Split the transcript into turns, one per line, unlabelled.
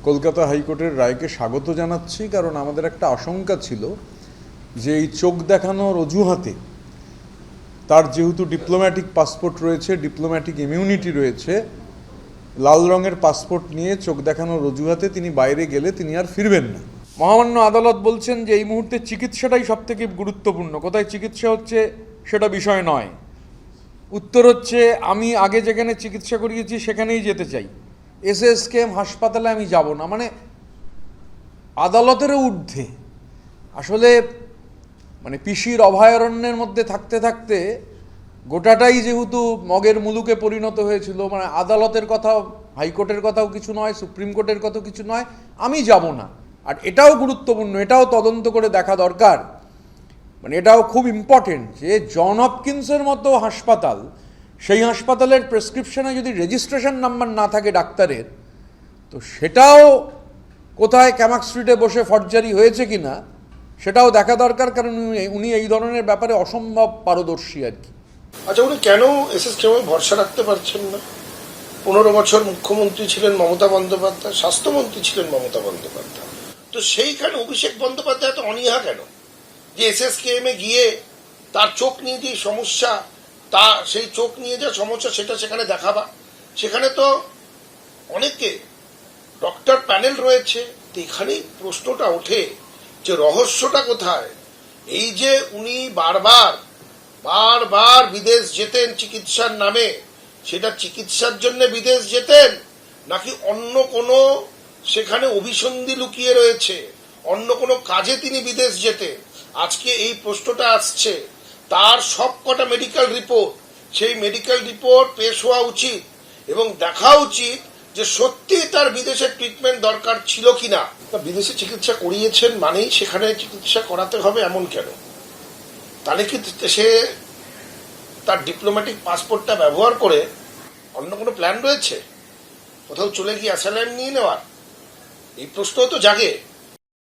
কলকাতা হাইকোর্টের রায়কে স্বাগত জানাচ্ছি, কারণ আমাদের একটা আশঙ্কা ছিল যে এই চোখ দেখানোর অজুহাতে তার যেহেতু ডিপ্লোম্যাটিক পাসপোর্ট রয়েছে, ডিপ্লোম্যাটিক ইমিউনিটি রয়েছে, লাল রঙের পাসপোর্ট নিয়ে চোখ দেখানোর অজুহাতে তিনি বাইরে গেলে তিনি আর ফিরবেন না। মহামান্য আদালত বলছেন যে এই মুহূর্তে চিকিৎসাটাই সবথেকে গুরুত্বপূর্ণ, কোথায় চিকিৎসা হচ্ছে সেটা বিষয় নয়। উত্তর হচ্ছে আমি আগে যেখানে চিকিৎসা করিয়েছি সেখানেই যেতে চাই, এসএসকেএম হাসপাতালে আমি যাব না। মানে আদালতেরও ঊর্ধ্বে আসলে মানে পিসির অভয়ারণ্যের মধ্যে থাকতে থাকতে গোটাটাই যেহেতু মগের মুলুকে পরিণত হয়েছিল, মানে আদালতের কথা, হাইকোর্টের কথাও কিছু নয়, সুপ্রিম কোর্টের কথাও কিছু নয়, আমি যাব না। আর এটাও গুরুত্বপূর্ণ, এটাও তদন্ত করে দেখা দরকার, মানে এটাও খুব ইম্পর্টেন্ট যে জন হপকিন্সের মতো হাসপাতাল, সেই হাসপাতালের প্রেসক্রিপশনে যদি রেজিস্ট্রেশন নাম্বার না থাকে ডাক্তারের, তো সেটাও কোথায় ক্যামাক স্ট্রিটে বসে ফর্জারি হয়েছে কি না সেটাও দেখা দরকার, কারণ উনি এই ধরনের ব্যাপারে অসম্ভব পারদর্শী আর কি।
আচ্ছা, উনি কেন এসএসকেএমে ভরসা রাখতে পারছেন না? 15 বছর মুখ্যমন্ত্রী ছিলেন মমতা বন্দ্যোপাধ্যায়, স্বাস্থ্যমন্ত্রী ছিলেন মমতা বন্দ্যোপাধ্যায়, তো সেইখানে অভিষেক বন্দ্যোপাধ্যায় তো অনীহা কেন যে এসএসকেএমে গিয়ে তার চোখ নিয়ে যে সমস্যা, তা সেই চোখ নিয়ে যে সমস্যা সেটা সেখানে দেখাবা? সেখানে তো অনেকে ডক্টর প্যানেল রয়েছে। এখানেই প্রশ্নটা ওঠে যে রহস্যটা কোথায়? এই যে উনি বারবার বিদেশ যেতেন চিকিৎসার নামে, সেটা চিকিৎসার জন্য বিদেশ যেতেন নাকি অন্য কোনো সেখানে অভিসন্ধি লুকিয়ে রয়েছে, অন্য কোনো কাজে তিনি বিদেশ যেতেন? আজকে এই প্রশ্নটা আসছে। তার সবকটা মেডিকেল রিপোর্ট, সেই মেডিকেল রিপোর্ট পেশ হওয়া উচিত এবং দেখা উচিত যে সত্যি তার বিদেশের ট্রিটমেন্ট দরকার ছিল কিনা। বিদেশে চিকিৎসা করিয়েছেন মানেই সেখানে চিকিৎসা করাতে হবে এমন কেন? তাহলে কি সে তার ডিপ্লোম্যাটিক পাসপোর্টটা ব্যবহার করে অন্য কোনো প্ল্যান রয়েছে, কোথাও চলে গিয়ে অ্যাসাইলাম নিয়ে নেওয়ার? এই প্রশ্নও তো জাগে।